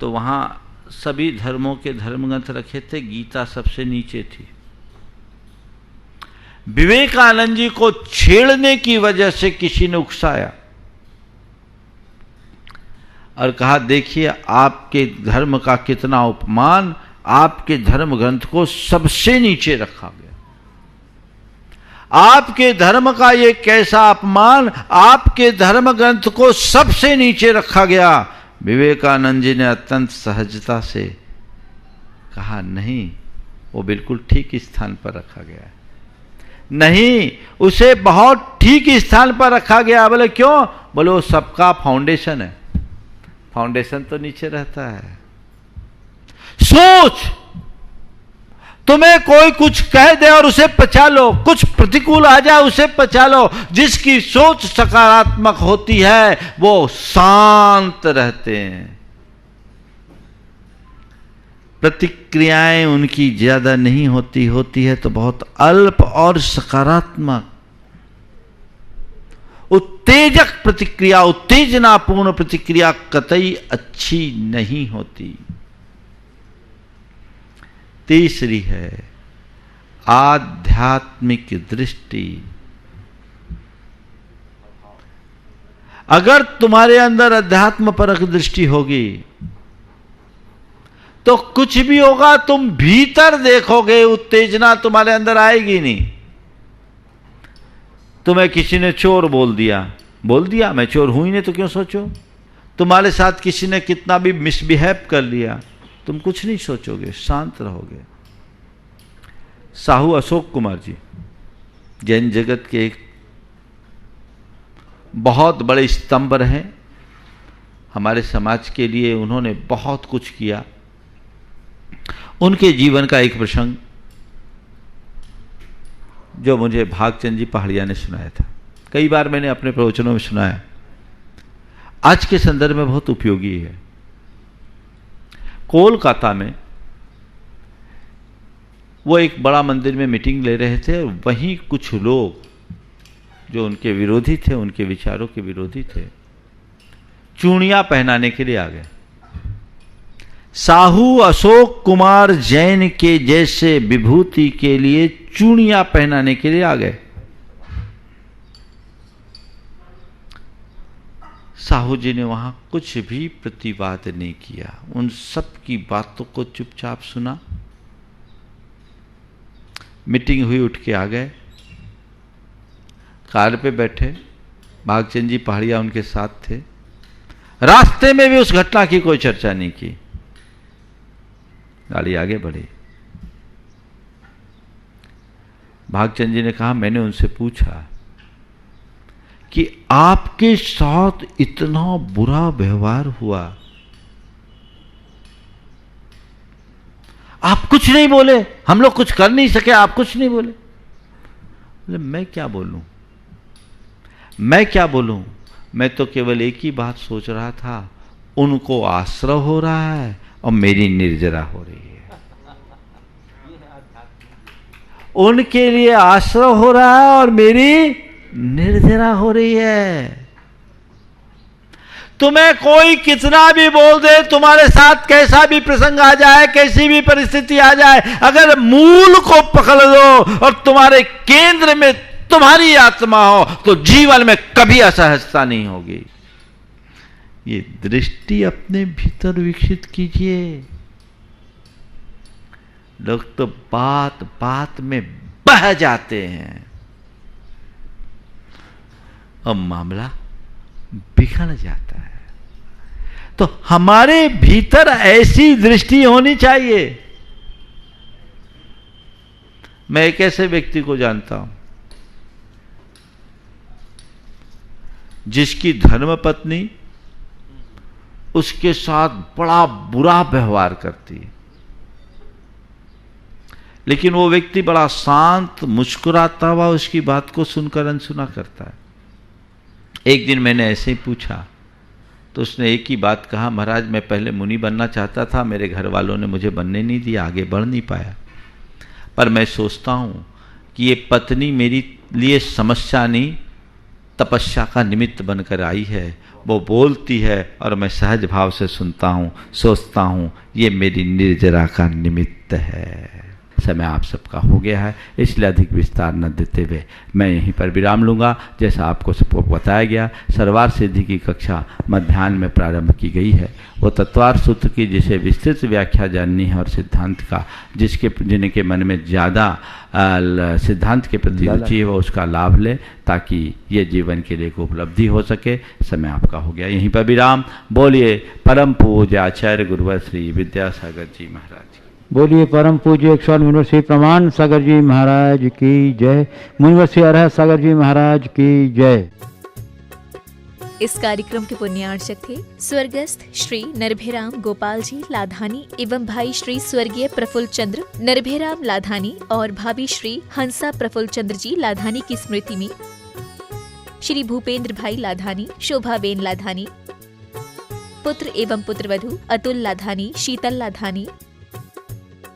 C: तो वहां सभी धर्मों के धर्मग्रंथ रखे थे, गीता सबसे नीचे थी। विवेकानंद जी को छेड़ने की वजह से किसी ने उकसाया और कहा देखिए आपके धर्म का कितना उपमान, आपके धर्म ग्रंथ को सबसे नीचे रखा गया। आपके धर्म का ये कैसा अपमान, आपके धर्म ग्रंथ को सबसे नीचे रखा गया। विवेकानंद जी ने अत्यंत सहजता से कहा, नहीं, वो बिल्कुल ठीक स्थान पर रखा गया है। नहीं, उसे बहुत ठीक स्थान पर रखा गया। बोले क्यों? बोले वो सबका फाउंडेशन है। फाउंडेशन तो नीचे रहता है। सोच, तुम्हें कोई कुछ कह दे और उसे पचा लो, कुछ प्रतिकूल आ जाए उसे पचा लो। जिसकी सोच सकारात्मक होती है वो शांत रहते हैं। प्रतिक्रियाएं उनकी ज्यादा नहीं होती, होती है तो बहुत अल्प और सकारात्मक। उत्तेजक प्रतिक्रिया, उत्तेजनापूर्ण प्रतिक्रिया कतई अच्छी नहीं होती। तीसरी है आध्यात्मिक दृष्टि। अगर तुम्हारे अंदर अध्यात्म परक दृष्टि होगी तो कुछ भी होगा तुम भीतर देखोगे, उत्तेजना तुम्हारे अंदर आएगी नहीं। तुम्हें किसी ने चोर बोल दिया, मैं चोर हुई नहीं तो क्यों सोचो। तुम्हारे साथ किसी ने कितना भी मिसबिहेव कर लिया, तुम कुछ नहीं सोचोगे, शांत रहोगे। साहू अशोक कुमार जी जैन जगत के एक बहुत बड़े स्तंभ रहे। हमारे समाज के लिए उन्होंने बहुत कुछ किया। उनके जीवन का एक प्रसंग जो मुझे भागचंद जी पहाड़िया ने सुनाया था, कई बार मैंने अपने प्रवचनों में सुनाया, आज के संदर्भ में बहुत उपयोगी है। कोलकाता में वो एक बड़ा मंदिर में मीटिंग ले रहे थे और वहीं कुछ लोग जो उनके विरोधी थे, उनके विचारों के विरोधी थे, चूड़ियां पहनाने के लिए आ गए। साहू अशोक कुमार जैन के जैसे विभूति के लिए चूड़ियां पहनाने के लिए आ गए। साहू जी ने वहां कुछ भी प्रतिवाद नहीं किया, उन सब की बातों को चुपचाप सुना। मीटिंग हुई, उठ के आ गए, कार पे बैठे, भागचंद जी पहाड़िया उनके साथ थे। रास्ते में भी उस घटना की कोई चर्चा नहीं की, गाड़ी आगे बढ़ी। भागचंद जी ने कहा, मैंने उनसे पूछा कि आपके साथ इतना बुरा व्यवहार हुआ, आप कुछ नहीं बोले, हम लोग कुछ कर नहीं सके, आप कुछ नहीं बोले। मैं क्या बोलूं, मैं क्या बोलूं? मैं तो केवल एक ही बात सोच रहा था, उनको आश्रय हो रहा है और मेरी निर्जरा हो रही है। उनके लिए आश्रय हो रहा है और मेरी निर्जरा हो रही है। तुम्हें कोई कितना भी बोल दे, तुम्हारे साथ कैसा भी प्रसंग आ जाए, कैसी भी परिस्थिति आ जाए, अगर मूल को पकड़ लो और तुम्हारे केंद्र में तुम्हारी आत्मा हो तो जीवन में कभी असहजता नहीं होगी। ये दृष्टि अपने भीतर विकसित कीजिए। लोग तो बात बात में बह जाते हैं और मामला बिगड़ जाता है। तो हमारे भीतर ऐसी दृष्टि होनी चाहिए। मैं एक ऐसे व्यक्ति को जानता हूं जिसकी धर्मपत्नी उसके साथ बड़ा बुरा व्यवहार करती है, लेकिन वो व्यक्ति बड़ा शांत, मुस्कुराता हुआ उसकी बात को सुनकर अनसुना करता है। एक दिन मैंने ऐसे ही पूछा तो उसने एक ही बात कहा, महाराज मैं पहले मुनि बनना चाहता था, मेरे घर वालों ने मुझे बनने नहीं दिया, आगे बढ़ नहीं पाया। पर मैं सोचता हूँ कि ये पत्नी मेरी लिए समस्या नहीं, तपस्या का निमित्त बनकर आई है। वो बोलती है और मैं सहज भाव से सुनता हूँ, सोचता हूँ ये मेरी निर्जरा का निमित्त है। समय आप सबका हो गया है, इसलिए अधिक विस्तार न देते हुए मैं यहीं पर विराम लूँगा। जैसा आपको सबको बताया गया, सर्वार्थ सिद्धि की कक्षा मध्याह्न में प्रारंभ की गई है। वो तत्वार्थ सूत्र की जिसे विस्तृत व्याख्या जाननी है और सिद्धांत का जिनके मन में ज़्यादा सिद्धांत के प्रति रुचि है वो उसका लाभ ले, ताकि ये जीवन के लिए एक उपलब्धि हो सके। समय आपका हो गया, यहीं पर विराम। बोलिए परम पूज्य आचार्य गुरुवर श्री विद्यासागर जी महाराज।
B: बोलिए परम पूज्य 108 मुनिवर श्री प्रमाण सागर जी महाराज की जय। मुनिवर श्री अरहत सागर जी महाराज की जय।
A: इस कार्यक्रम के पुण्यार्चक थे स्वर्गस्थ श्री नरभेराम गोपाल जी लाधानी एवं भाई श्री स्वर्गीय प्रफुल्ल चंद्र नरभेराम लाधानी और भाभी श्री हंसा प्रफुल्ल चंद्र जी लाधानी की स्मृति में श्री भूपेंद्र भाई लाधानी, शोभाबेन लाधानी, पुत्र एवं पुत्रवधू अतुल लाधानी, शीतल लाधानी,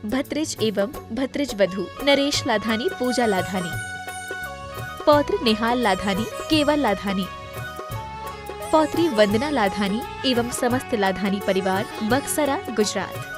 A: भत्रिज एवं भत्रिज वधू नरेश लाधानी, पूजा लाधानी, पौत्र निहाल लाधानी, केवल लाधानी, पौत्री वंदना लाधानी एवं समस्त लाधानी परिवार, बक्सरा, गुजरात।